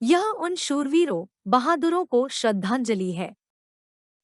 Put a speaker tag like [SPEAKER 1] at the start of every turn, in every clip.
[SPEAKER 1] यह उन शूरवीरों बहादुरों को श्रद्धांजलि है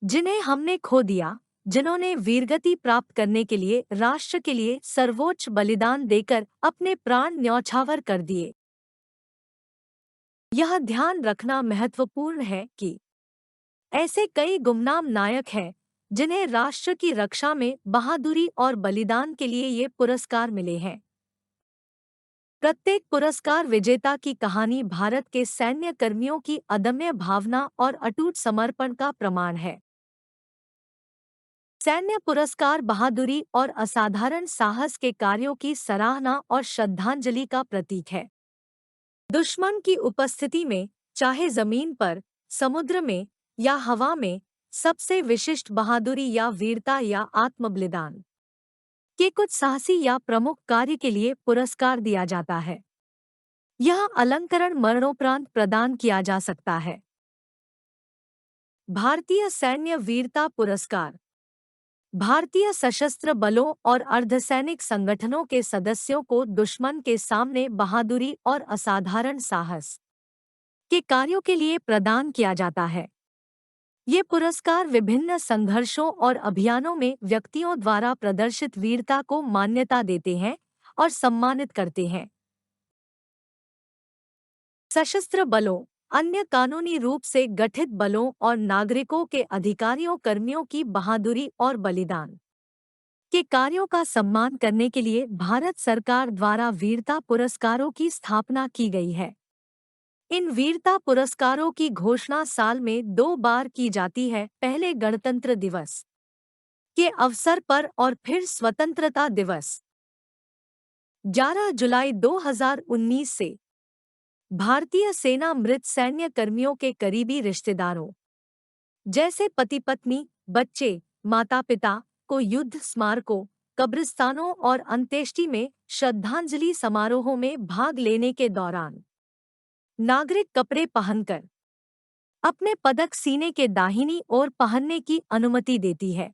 [SPEAKER 1] जिन्हें हमने खो दिया, जिन्होंने वीरगति प्राप्त करने के लिए राष्ट्र के लिए सर्वोच्च बलिदान देकर अपने प्राण न्यौछावर कर दिए। यह ध्यान रखना महत्वपूर्ण है कि ऐसे कई गुमनाम नायक हैं जिन्हें राष्ट्र की रक्षा में बहादुरी और बलिदान के लिए ये पुरस्कार मिले हैं। प्रत्येक पुरस्कार विजेता की कहानी भारत के सैन्य कर्मियों की अदम्य भावना और अटूट समर्पण का प्रमाण है। सैन्य पुरस्कार बहादुरी और असाधारण साहस के कार्यों की सराहना और श्रद्धांजलि का प्रतीक है। दुश्मन की उपस्थिति में, चाहे जमीन पर, समुद्र में या हवा में, सबसे विशिष्ट बहादुरी या वीरता या आत्मबलिदान के कुछ साहसी या प्रमुख कार्य के लिए पुरस्कार दिया जाता है। यह अलंकरण मरणोपरांत प्रदान किया जा सकता है। भारतीय सैन्य वीरता पुरस्कार भारतीय सशस्त्र बलों और अर्धसैनिक संगठनों के सदस्यों को दुश्मन के सामने बहादुरी और असाधारण साहस के कार्यों के लिए प्रदान किया जाता है। ये पुरस्कार विभिन्न संघर्षों और अभियानों में व्यक्तियों द्वारा प्रदर्शित वीरता को मान्यता देते हैं और सम्मानित करते हैं। सशस्त्र बलों, अन्य कानूनी रूप से गठित बलों और नागरिकों के अधिकारियों कर्मियों की बहादुरी और बलिदान के कार्यों का सम्मान करने के लिए भारत सरकार द्वारा वीरता पुरस्कारों की स्थापना की गई है। इन वीरता पुरस्कारों की घोषणा साल में 2 बार की जाती है, पहले गणतंत्र दिवस के अवसर पर और फिर स्वतंत्रता दिवस 11 जुलाई 2019 से। भारतीय सेना मृत सैन्य कर्मियों के करीबी रिश्तेदारों जैसे पति पत्नी, बच्चे, माता पिता को युद्ध स्मारकों, कब्रिस्तानों और अंत्येष्टि में श्रद्धांजलि समारोहों में भाग लेने के दौरान नागरिक कपड़े पहनकर अपने पदक सीने के दाहिनी ओर पहनने की अनुमति देती है।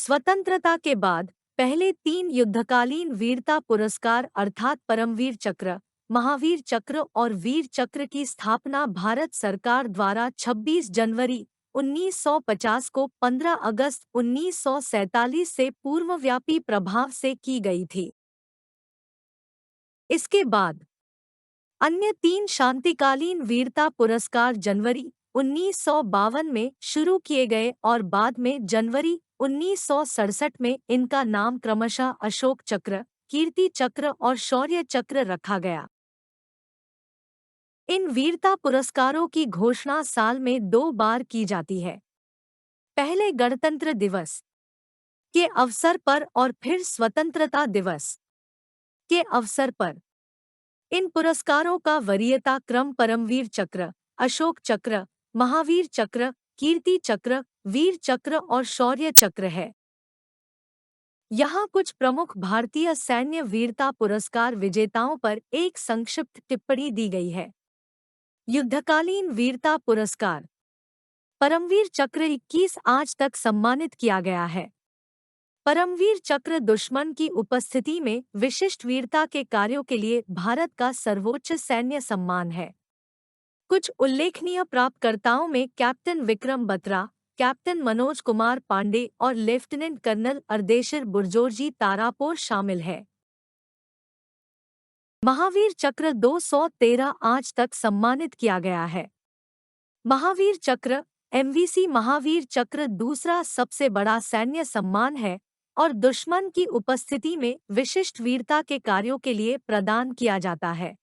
[SPEAKER 1] स्वतंत्रता के बाद पहले 3 युद्धकालीन वीरता पुरस्कार अर्थात परमवीर चक्र, महावीर चक्र और वीर चक्र की स्थापना भारत सरकार द्वारा 26 जनवरी 1950 को 15 अगस्त 1947 से पूर्वव्यापी प्रभाव से की गई थी। इसके बाद अन्य 3 शांतिकालीन वीरता पुरस्कार जनवरी 1952 में शुरू किए गए और बाद में जनवरी 1967 में इनका नाम क्रमशः अशोक चक्र, कीर्ति चक्र और शौर्य चक्र रखा गया। इन वीरता पुरस्कारों की घोषणा साल में 2 बार की जाती है, पहले गणतंत्र दिवस के अवसर पर और फिर स्वतंत्रता दिवस के अवसर पर। इन पुरस्कारों का वरीयता क्रम परमवीर चक्र, अशोक चक्र, महावीर चक्र, कीर्ति चक्र, वीर चक्र और शौर्य चक्र है। यहाँ कुछ प्रमुख भारतीय सैन्य वीरता पुरस्कार विजेताओं पर एक संक्षिप्त टिप्पणी दी गई है। युद्धकालीन वीरता पुरस्कार परमवीर चक्र 21 आज तक सम्मानित किया गया है। परमवीर चक्र दुश्मन की उपस्थिति में विशिष्ट वीरता के कार्यों के लिए भारत का सर्वोच्च सैन्य सम्मान है। कुछ उल्लेखनीय प्राप्तकर्ताओं में कैप्टन विक्रम बत्रा, कैप्टन मनोज कुमार पांडे और लेफ्टिनेंट कर्नल अर्देशिर बुर्जोरजी तारापोर शामिल है। महावीर चक्र 213 आज तक सम्मानित किया गया है। महावीर चक्र एमवीसी महावीर चक्र दूसरा सबसे बड़ा सैन्य सम्मान है और दुश्मन की उपस्थिति में विशिष्ट वीरता के कार्यों के लिए प्रदान किया जाता है।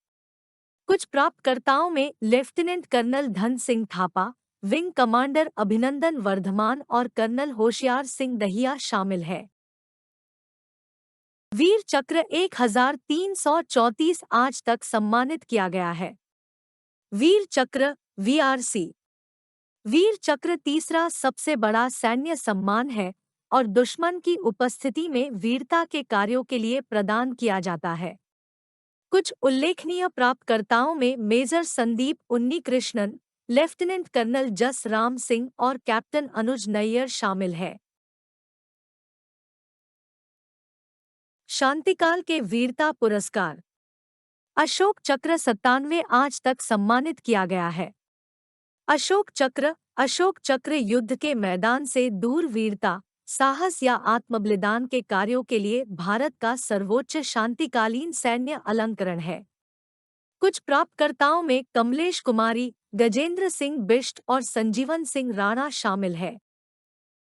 [SPEAKER 1] कुछ प्राप्तकर्ताओं में lieutenant colonel Dhan Singh Thapa, wing commander Abhinandan Varthaman और कर्नल होशियार सिंह दहिया शामिल है। वीर चक्र 1334 आज तक सम्मानित किया गया है। वीर चक्र वीआरसी वीर चक्र तीसरा सबसे बड़ा सैन्य सम्मान है और दुश्मन की उपस्थिति में वीरता के कार्यों के लिए प्रदान किया जाता है। कुछ उल्लेखनीय प्राप्तकर्ताओं में major Sandeep Unnikrishnan, lieutenant colonel Jas Ram Singh और कैप्टन अनुज नैयर शामिल है। शांतिकाल के वीरता पुरस्कार अशोक चक्र 97 आज तक सम्मानित किया गया है। अशोक चक्र युद्ध के मैदान से दूर वीरता, साहस या आत्मबलिदान के कार्यों के लिए भारत का सर्वोच्च शांतिकालीन सैन्य अलंकरण है। कुछ प्राप्तकर्ताओं में कमलेश कुमारी, गजेंद्र सिंह बिष्ट और संजीवन सिंह राणा शामिल है।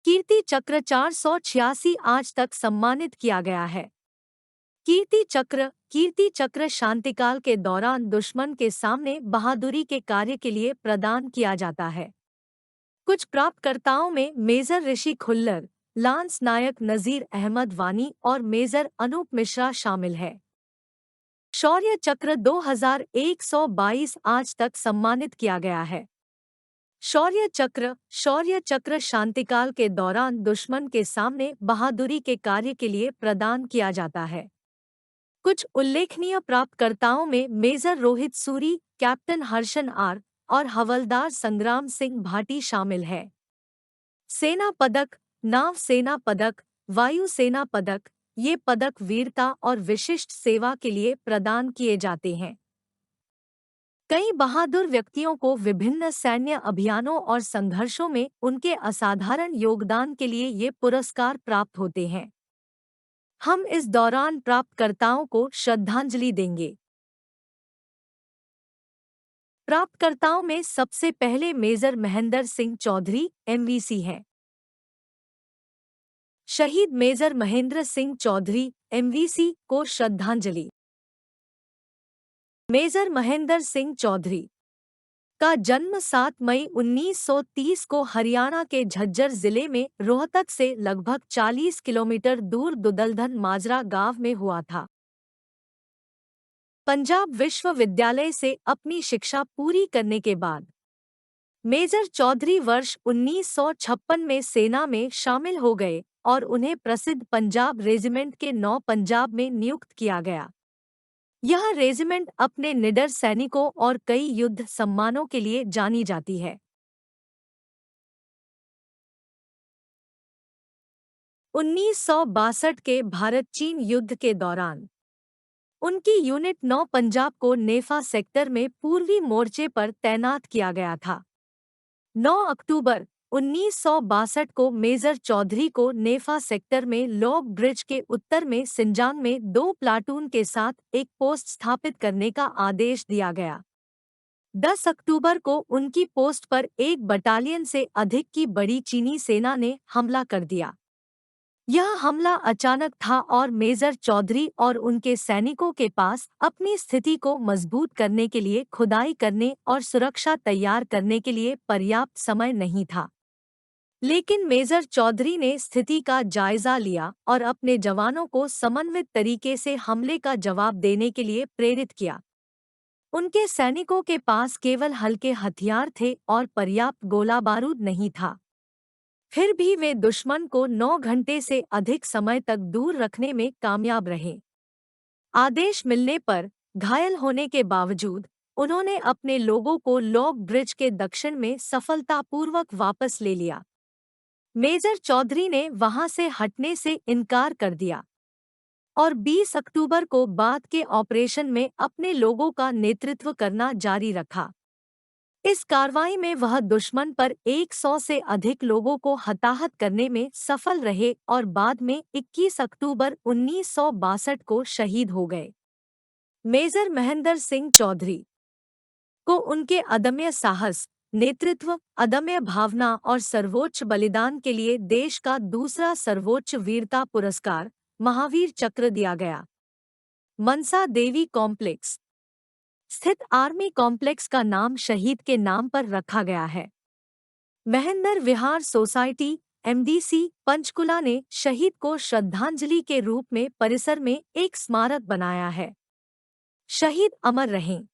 [SPEAKER 1] कीर्ति चक्र 486 आज तक सम्मानित किया गया है। कीर्ति चक्र शांतिकाल के दौरान दुश्मन के सामने बहादुरी के कार्य के लिए प्रदान किया जाता है। कुछ प्राप्तकर्ताओं में मेजर ऋषि खुल्लर, लांस नायक नजीर अहमद वानी और मेजर अनूप मिश्रा शामिल है। शौर्य चक्र 2122 आज तक सम्मानित किया गया है। शौर्य चक्र शांतिकाल के दौरान दुश्मन के सामने बहादुरी के कार्य के लिए प्रदान किया जाता है। कुछ उल्लेखनीय प्राप्तकर्ताओं में major Rohit Suri, captain Harshan R और हवलदार संग्राम सिंह भाटी शामिल है। सेना पदक, नाव सेना पदक, वायु सेना पदक, ये पदक वीरता और विशिष्ट सेवा के लिए प्रदान किए जाते हैं। कई बहादुर व्यक्तियों को विभिन्न सैन्य अभियानों और संघर्षों में उनके असाधारण योगदान के लिए ये पुरस्कार प्राप्त होते हैं। हम इस दौरान प्राप्तकर्ताओं को श्रद्धांजलि देंगे। प्राप्तकर्ताओं में सबसे पहले मेजर महेंद्र सिंह चौधरी, एमवीसी हैं। शहीद मेजर महेंद्र सिंह चौधरी, एमवीसी को श्रद्धांजलि। मेजर महेंद्र सिंह चौधरी का जन्म 7 मई 1930 को हरियाणा के झज्जर जिले में रोहतक से लगभग 40 किलोमीटर दूर दुदलधन माजरा गांव में हुआ था। पंजाब विश्वविद्यालय से अपनी शिक्षा पूरी करने के बाद मेजर चौधरी वर्ष 1956 में सेना में शामिल हो गए और उन्हें प्रसिद्ध पंजाब रेजिमेंट के 9 पंजाब में नियुक्त किया गया। यह रेजिमेंट अपने निडर सैनिकों और कई युद्ध सम्मानों के लिए जानी जाती है। 1962 के भारत-चीन युद्ध के दौरान उनकी यूनिट 9 पंजाब को नेफा सेक्टर में पूर्वी मोर्चे पर तैनात किया गया था। 9 अक्टूबर 1962 को मेजर चौधरी को नेफा सेक्टर में लॉग ब्रिज के उत्तर में सिंजांग में 2 प्लाटून के साथ एक पोस्ट स्थापित करने का आदेश दिया गया। 10 अक्टूबर को उनकी पोस्ट पर 1 बटालियन से अधिक की बड़ी चीनी सेना ने हमला कर दिया। यह हमला अचानक था और मेजर चौधरी और उनके सैनिकों के पास अपनी स्थिति को मजबूत करने के लिए खुदाई करने और सुरक्षा तैयार करने के लिए पर्याप्त समय नहीं था। लेकिन मेजर चौधरी ने स्थिति का जायजा लिया और अपने जवानों को समन्वित तरीके से हमले का जवाब देने के लिए प्रेरित किया। उनके सैनिकों के पास केवल हल्के हथियार थे और पर्याप्त गोला बारूद नहीं था। फिर भी वे दुश्मन को 9 घंटे से अधिक समय तक दूर रखने में कामयाब रहे। आदेश मिलने पर घायल होने के बावजूद उन्होंने अपने लोगों को लॉग ब्रिज के दक्षिण में सफलतापूर्वक वापस ले लिया। मेजर चौधरी ने वहां से हटने से इनकार कर दिया और 20 अक्टूबर को बाद के ऑपरेशन में अपने लोगों का नेतृत्व करना जारी रखा। इस कार्रवाई में वह दुश्मन पर 100 से अधिक लोगों को हताहत करने में सफल रहे और बाद में 21 अक्टूबर 1962 को शहीद हो गए। मेजर महेंद्र सिंह चौधरी को उनके अदम्य साहस, नेतृत्व, अदम्य भावना और सर्वोच्च बलिदान के लिए देश का दूसरा सर्वोच्च वीरता पुरस्कार महावीर चक्र दिया गया। मनसा देवी कॉम्प्लेक्स स्थित आर्मी कॉम्प्लेक्स का नाम शहीद के नाम पर रखा गया है। महेंद्र विहार सोसाइटी, एमडीसी, पंचकुला ने शहीद को श्रद्धांजलि के रूप में परिसर में एक स्मारक बनाया है। शहीद अमर रहें।